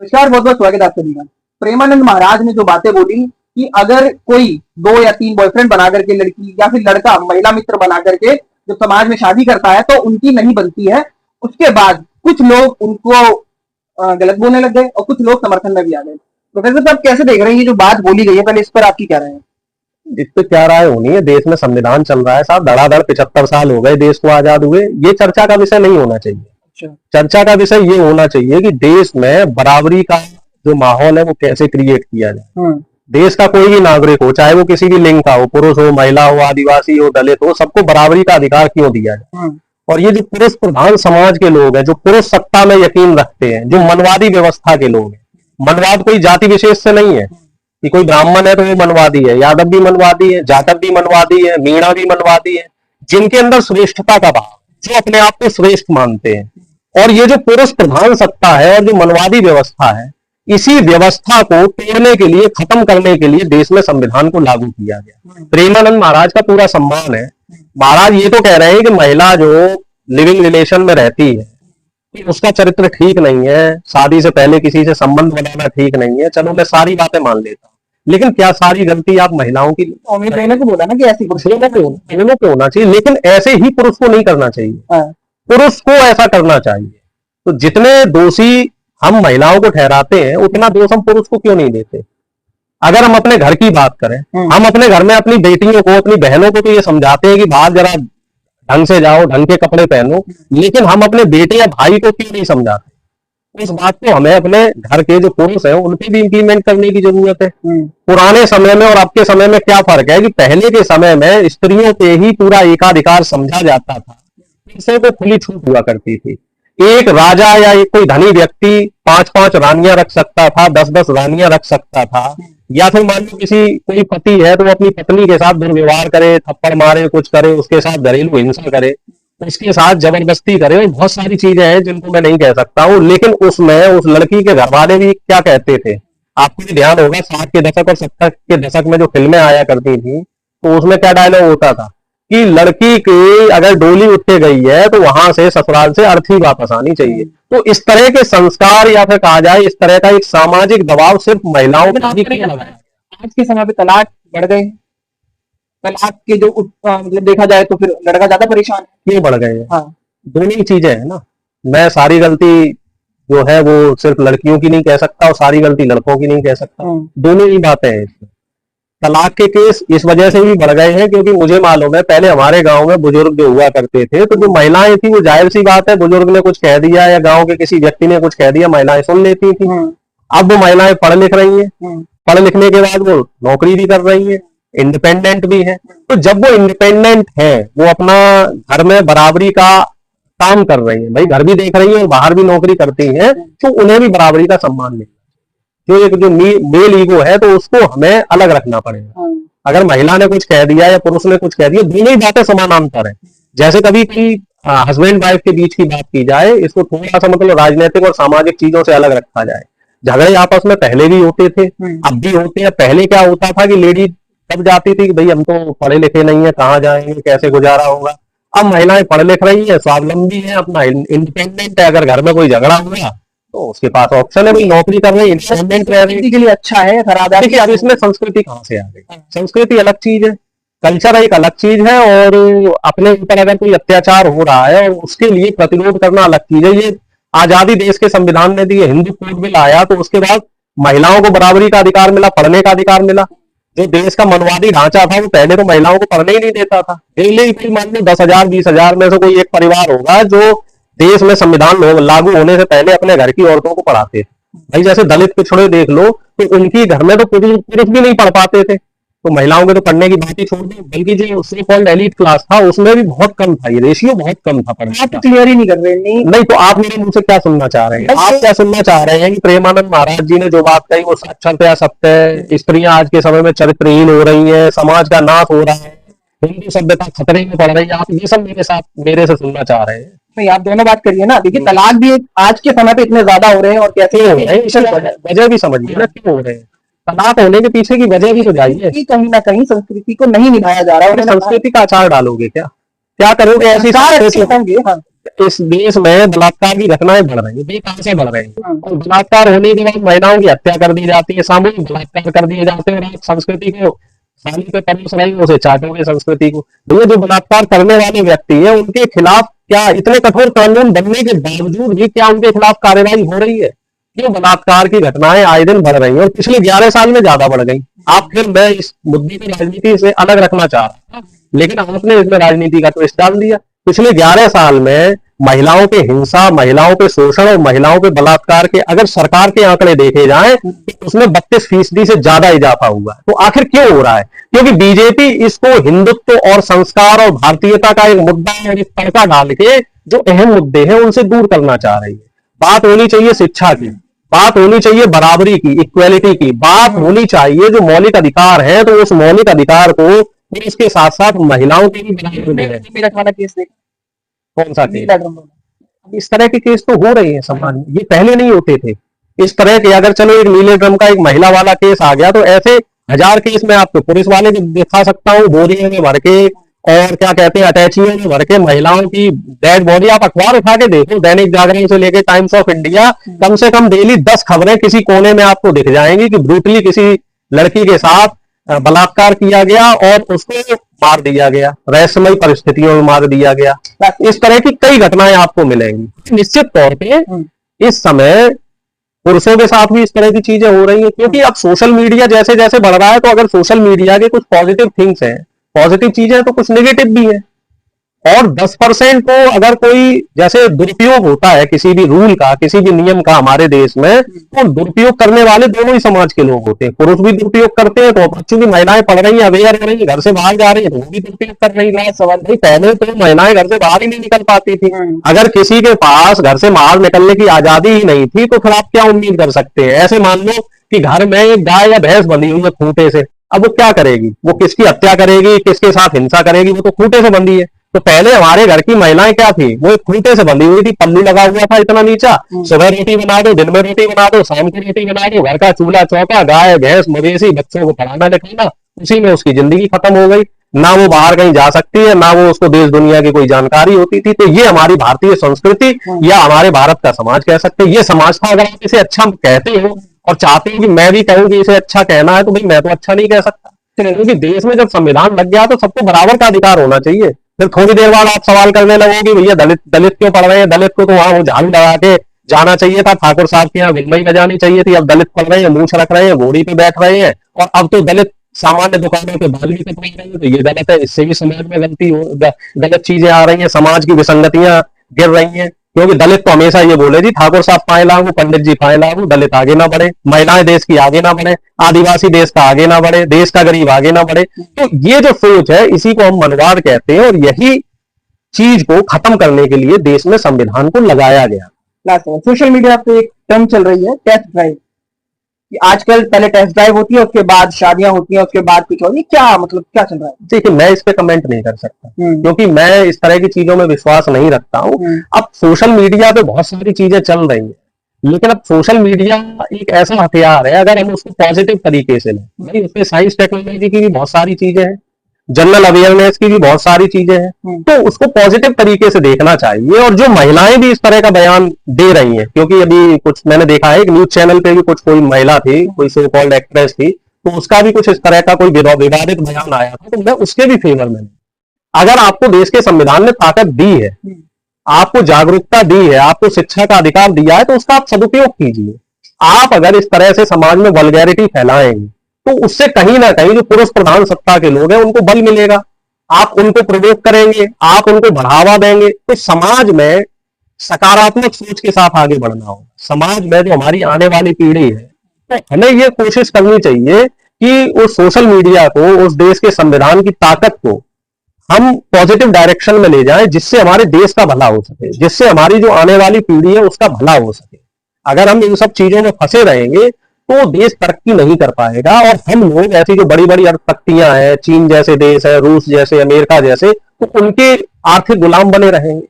नमस्कार, बहुत बहुत स्वागत है आपका जीवन। प्रेमानंद महाराज ने जो बातें बोली कि अगर कोई 2 या 3 बॉयफ्रेंड बना करके लड़की या फिर लड़का महिला मित्र बना करके जब समाज में शादी करता है तो उनकी नहीं बनती है। उसके बाद कुछ लोग उनको गलत बोलने लग गए और कुछ लोग समर्थन में भी आ गए। प्रोफेसर साहब कैसे देख रहे हैं ये जो बात बोली गई है, पहले इस पर आपकी क्या राय है? इस पे क्या राय होनी है। देश में संविधान चल रहा है साहब, धड़ाधड़ 75 साल हो गए देश को आजाद हुए। ये चर्चा का विषय नहीं होना चाहिए। अच्छा। चर्चा का विषय ये होना चाहिए कि देश में बराबरी का जो माहौल है वो कैसे क्रिएट किया जाए। देश का कोई भी नागरिक हो, चाहे वो किसी भी लिंग का हो, पुरुष हो, महिला हो, आदिवासी हो, दलित हो, सबको बराबरी का अधिकार क्यों दिया जाए। और ये जो पुरुष प्रधान समाज के लोग हैं, जो पुरुष सत्ता में यकीन रखते हैं, जो मनवादी व्यवस्था के लोग हैं, मनवाद कोई जाति विशेष से नहीं है कि कोई ब्राह्मण है तो वो मनवादी है, यादव भी मनवादी है, जाटव भी मनवादी है, मीणा भी मनवादी है, जिनके अंदर श्रेष्ठता का भाव, जो अपने आप को श्रेष्ठ मानते हैं। और ये जो पुरुष प्रधान सत्ता है और जो मनवादी व्यवस्था है, इसी व्यवस्था को तोड़ने के लिए, खत्म करने के लिए देश में संविधान को लागू किया गया। प्रेमानंद महाराज का पूरा सम्मान है। महाराज ये तो कह रहे हैं कि महिला जो लिविंग रिलेशन में रहती है उसका चरित्र ठीक नहीं है, शादी से पहले किसी से संबंध बनाना ठीक नहीं है, चलो मैं सारी बातें मान लेता हूँ, लेकिन क्या सारी गलती आप महिलाओं की? को बोला ना कि ऐसी दोनों पे होना चाहिए, लेकिन ऐसे ही पुरुष को नहीं करना चाहिए। पुरुष को ऐसा करना चाहिए। तो जितने दोषी हम महिलाओं को ठहराते हैं उतना दोष हम पुरुष को क्यों नहीं देते। अगर हम अपने घर की बात करें, हम अपने घर में अपनी बेटियों को, अपनी बहनों को तो ये समझाते हैं कि बाहर जरा ढंग से जाओ, ढंग के कपड़े पहनो, लेकिन हम अपने बेटे या भाई को क्यों नहीं समझाते। इस बात को हमें अपने घर के जो पुरुष हैं उन पे भी इम्प्लीमेंट करने की जरूरत है। पुराने समय में और अब के समय में क्या फर्क है कि पहले के समय में स्त्रियों पे ही पूरा एकाधिकार समझा जाता था, इसे को खुली छूट हुआ करती थी। एक राजा या एक कोई धनी व्यक्ति 5-5 रानियां रख सकता था, 10-10 रानियां रख सकता था। या फिर मान लो किसी कोई पति है तो वो अपनी पत्नी के साथ दुर्व्यवहार करे, थप्पड़ मारे, कुछ करे, उसके साथ घरेलू हिंसा करे, उसके साथ जबरदस्ती करे, और बहुत सारी चीजें हैं जिनको मैं नहीं कह सकता हूँ। लेकिन उसमें उस लड़की के घर वाले भी क्या कहते थे, आपको भी ध्यान होगा 60 के दशक और 70 के दशक में जो फिल्में आया करती थी तो उसमें क्या डायलॉग होता था कि लड़की की अगर डोली उठ के गई है तो वहां से ससुराल से अर्थी वापस आनी चाहिए। तो इस तरह के संस्कार या फिर कहा जाए इस तरह का एक सामाजिक दबाव सिर्फ महिलाओं पर नहीं किया लगा। आज के समय पे तलाक बढ़ गए। तलाक के जो मतलब देखा जाए तो फिर लड़का ज्यादा परेशान है। क्यों बढ़ गए? हाँ। दोनों ही चीजें है ना। मैं सारी गलती जो है वो सिर्फ लड़कियों की नहीं कह सकता और सारी गलती लड़कों की नहीं कह सकता। दोनों ही बातें हैं इसमें। तलाक के केस इस वजह से भी बढ़ गए हैं क्योंकि मुझे मालूम है पहले हमारे गांव में बुजुर्ग जो हुआ करते थे तो जो महिलाएं थी वो जाहिर सी बात है, बुजुर्ग ने कुछ कह दिया या गांव के किसी व्यक्ति ने कुछ कह दिया, महिलाएं सुन लेती थी। अब वो महिलाएं पढ़ लिख रही हैं, पढ़ लिखने के बाद वो नौकरी भी कर रही है, इंडिपेंडेंट भी है। तो जब वो इंडिपेंडेंट है, वो अपना घर में बराबरी का काम कर रही है, भाई घर भी देख रही है और बाहर भी नौकरी करती है, तो उन्हें भी बराबरी का सम्मान मिले। जो एक जो मेल ईगो है तो उसको हमें अलग रखना पड़ेगा। अगर महिला ने कुछ कह दिया या पुरुष ने कुछ कह दिया, दोनों ही बातें समानांतर है। जैसे कभी की हस्बैंड वाइफ के बीच की बात की जाए, इसको थोड़ा सा मतलब राजनीतिक और सामाजिक चीजों से अलग रखा जाए। झगड़े आपस में पहले भी होते थे, अब भी होते हैं। पहले क्या होता था कि लेडी तब जाती थी कि भाई हम तो पढ़े लिखे नहीं है, कहाँ जाएंगे, कैसे गुजारा होगा। अब महिलाएं पढ़ लिख रही है, स्वावलंबी है, अपना इंडिपेंडेंट है। अगर घर में कोई झगड़ा हुआ तो उसके पास ऑप्शन है, भाई नौकरी कर रही है, इंडिपेंडेंट रह रही है। के लिए अच्छा है, खराब है। देखिए अब इसमें संस्कृति कहाँ से आ गई? संस्कृति अलग चीज है, कल्चर एक अलग चीज है, और अपने ऊपर अगर कोई अत्याचार हो रहा है और उसके लिए प्रतिरोध करना अलग चीज है। ये आजादी देश के संविधान ने दी है, हिंदू कोड बिल आया तो उसके बाद महिलाओं को बराबरी का अधिकार मिला, पढ़ने का अधिकार मिला। जो देश का मनवादी ढांचा था वो पहले तो महिलाओं को पढ़ने ही नहीं देता था। डेली मान लो 10,000 20,000 में से कोई एक परिवार होगा जो देश में संविधान लागू होने से पहले अपने घर की औरतों को पढ़ाते थे। भाई जैसे दलित पिछड़े देख लो तो उनकी घर में तो पुरुष भी नहीं पढ़ पाते थे, तो महिलाओं के तो पढ़ने की बात ही छोड़ दो। बल्कि जो सो कॉल्ड एलीट क्लास था उसमें भी बहुत कम था, ये रेशियो बहुत कम था पढ़ने का। क्लियर ही नहीं कर रहे। नहीं तो आप मेरे मुंह से क्या सुनना चाह रहे हैं? आप क्या सुनना चाह रहे हैं कि प्रेमानंद महाराज जी ने जो बात कही वो साक्षात सत्य है? स्त्रियां आज के समय में चरित्रहीन हो रही है, समाज का नाश हो रहा है, हिंदू सभ्यता खतरे में पड़ रही है, आप ये सब मेरे से सुनना चाह रहे हैं? नहीं, आप दोनों बात करिए ना। देखिए तलाक भी आज के समय पे इतने ज्यादा हो रहे हैं और कैसे हो रहे हैं, वजह भी समझिए ना क्यों हो रहे हैं। तलाक होने के पीछे की वजह भी तो जाइए। कहीं ना कहीं संस्कृति को नहीं निभाया जा रहा है। संस्कृति का अचार डालोगे क्या? क्या करोगे? ऐसी इस देश में बलात्कार की घटनाएं बढ़ रही है, बेकार से बढ़ रही है। और बलात्कार होने के बाद महिलाओं की हत्या कर दी जाती है, सामूहिक बलात्कार कर दिए जाते हैं, और आप संस्कृति को थाली पे परोस रहे हो, उसे चाटोगे संस्कृति को। भैया जो बलात्कार करने वाले व्यक्ति है उनके खिलाफ क्या इतने कठोर कानून बनने के बावजूद भी क्या उनके खिलाफ कार्रवाई हो रही है? क्यों बलात्कार की घटनाएं आए दिन बढ़ रही हैं, और पिछले 11 साल में ज्यादा बढ़ गई। आप फिर मैं इस मुद्दे को राजनीति से अलग रखना चाह रहा था, लेकिन आपने इसमें राजनीति का ट्विस्ट डाल दिया। पिछले 11 साल में महिलाओं पे हिंसा, महिलाओं पे शोषण और महिलाओं पे बलात्कार के अगर सरकार के आंकड़े देखे जाएं तो उसमें 32% से ज्यादा इजाफा हुआ है। तो आखिर क्यों हो रहा है? क्योंकि बीजेपी इसको हिंदुत्व और संस्कार और भारतीयता का एक मुद्दा और एक तड़का डाल के जो अहम मुद्दे हैं उनसे दूर करना चाह रही है। बात होनी चाहिए शिक्षा की, बात होनी चाहिए बराबरी की, इक्वेलिटी की, बात होनी चाहिए जो मौलिक अधिकार है, तो उस मौलिक अधिकार को इसके साथ साथ महिलाओं के भी वाला केस देखा, कौन सा केस? इस तरह के केस तो हो रहे हैं समाज में, ये पहले नहीं होते थे इस तरह के। अगर चलो एक नीले ड्रम का एक महिला वाला केस आ गया तो ऐसे 1000 केस में आपको पुलिस वाले दिखा सकता हूँ, बोरियों में भर के और क्या कहते हैं अटैचियों में भर के महिलाओं की डेड बॉडी। आप अखबार उठा के देखो, दैनिक जागरण से लेकर टाइम्स ऑफ इंडिया, कम से कम डेली 10 खबरें किसी कोने में आपको दिख जाएंगी कि ब्रूटली किसी लड़की के साथ बलात्कार किया गया और उसको मार दिया गया, रहस्यमयी परिस्थितियों में मार दिया गया। इस तरह की कई घटनाएं आपको मिलेंगी। निश्चित तौर पे इस समय पुरुषों के साथ भी इस तरह की चीजें हो रही हैं, क्योंकि अब सोशल मीडिया जैसे जैसे बढ़ रहा है, तो अगर सोशल मीडिया के कुछ पॉजिटिव थिंग्स हैं, पॉजिटिव चीजें, तो कुछ नेगेटिव भी है। और 10% को अगर कोई जैसे दुरुपयोग होता है किसी भी रूल का, किसी भी नियम का हमारे देश में, तो दुरुपयोग करने वाले दोनों ही समाज के लोग होते हैं। पुरुष भी दुरुपयोग करते हैं, तो चूंकि महिलाएं पढ़ रही हैं, अवेयर हो रही हैं, घर से बाहर जा रही है, तो वो भी दुरुपयोग कर रही है। सवाल नहीं, पहले तो महिलाएं घर से बाहर ही नहीं निकल पाती थी। अगर किसी के पास घर से बाहर निकलने की आजादी ही नहीं थी तो फिर आप क्या उम्मीद कर सकते हैं? ऐसे मान लो कि घर में एक गाय या भैंस बंधी हुई है खूंटे से, अब वो क्या करेगी? वो किसकी हत्या करेगी, किसके साथ हिंसा करेगी? वो तो खूंटे से बंधी है। तो पहले हमारे घर की महिलाएं क्या थी? वो एक खूंटे से बंधी हुई थी, पल्लू लगा हुआ था इतना नीचा, सुबह रोटी बना दो, दिन में रोटी बना दो, शाम को रोटी बना दो, घर का चूल्हा चौका, गाय भैंस मवेशी, बच्चों को पढ़ाना लिखाना, उसी में उसकी जिंदगी खत्म हो गई। ना वो बाहर कहीं जा सकती है, ना वो उसको देश दुनिया की कोई जानकारी होती थी। तो ये हमारी भारतीय संस्कृति या हमारे भारत का समाज कह सकते हैं, ये समाज था। अगर आप इसे अच्छा कहते हो और चाहते हो कि मैं भी कहूँ कि इसे अच्छा कहना है, तो भाई मैं तो अच्छा नहीं कह सकता, क्योंकि देश में जब संविधान लग गया तो सबको बराबर का अधिकार होना चाहिए। फिर थोड़ी देर बाद आप सवाल करने लगोगे भैया दलित क्यों पढ़ रहे हैं? दलित को तो वहां वो झाड़ू लगा के जाना चाहिए था, ठाकुर साहब के यहाँ विलमई बजानी चाहिए थी। अब दलित पढ़ रहे हैं, मूंछ रख रहे हैं, घोड़ी पे बैठ रहे हैं, और अब तो दलित सामान्य दुकानों पे बाल भी कटवा रहे हैं। तो ये गलत है, इससे भी समाज में गलत चीजें आ रही हैं, समाज की विसंगतियां गिर रही हैं। क्योंकि दलित तो हमेशा ये बोले जी ठाकुर साहब पाए लागू, पंडित जी पाए लागू, दलित आगे ना बढ़े, महिलाएं देश की आगे ना बढ़े, आदिवासी देश का आगे ना बढ़े, देश का गरीब आगे ना बढ़े। तो ये जो सोच है इसी को हम मनवाद कहते हैं, और यही चीज को खत्म करने के लिए देश में संविधान को लगाया गया। सोशल मीडिया पे एक टर्म चल रही है टेस्ट ड्राइव, कि आजकल पहले टेस्ट ड्राइव होती है, उसके बाद शादियां होती हैं, उसके बाद कुछ और। ये क्या मतलब क्या चल रहा है? देखिए, मैं इस पे कमेंट नहीं कर सकता, क्योंकि मैं इस तरह की चीजों में विश्वास नहीं रखता हूँ। अब सोशल मीडिया पे बहुत सारी चीजें चल रही हैं, लेकिन अब सोशल मीडिया एक ऐसा हथियार है, अगर हम उसको पॉजिटिव तरीके से लें, भाई उसमें साइंस टेक्नोलॉजी की भी बहुत सारी चीजें हैं, जनरल अवेयरनेस की भी बहुत सारी चीजें हैं, तो उसको पॉजिटिव तरीके से देखना चाहिए। और जो महिलाएं भी इस तरह का बयान दे रही हैं, क्योंकि अभी कुछ मैंने देखा है, एक न्यूज चैनल पे भी कुछ कोई महिला थी, कोई सो कॉल्ड एक्ट्रेस थी, तो उसका भी कुछ इस तरह का कोई विवादित बयान आया था, तो मैं उसके भी फेवर में। अगर आपको देश के संविधान ने ताकत दी है, आपको जागरूकता दी है, आपको शिक्षा का अधिकार दिया है, तो उसका आप सदुपयोग कीजिए। आप अगर इस तरह से समाज में वल्गैरिटी फैलाएंगे तो उससे कहीं ना कहीं जो पुरुष प्रधान सत्ता के लोग हैं उनको बल मिलेगा, आप उनको प्रोवोक करेंगे, आप उनको बढ़ावा देंगे, तो समाज में सकारात्मक सोच के साथ आगे बढ़ना होगा। समाज में जो हमारी आने वाली पीढ़ी है, तो हमें ये कोशिश करनी चाहिए कि उस सोशल मीडिया को, उस देश के संविधान की ताकत को हम पॉजिटिव डायरेक्शन में ले जाएं, जिससे हमारे देश का भला हो सके, जिससे हमारी जो आने वाली पीढ़ी है उसका भला हो सके। अगर हम इन सब चीजों में फंसे रहेंगे तो देश तरक्की नहीं कर पाएगा, और हम लोग ऐसी जो बड़ी बड़ी अर्थशक्तियां हैं, चीन जैसे देश है, रूस जैसे, अमेरिका जैसे, तो उनके आर्थिक गुलाम बने रहेंगे।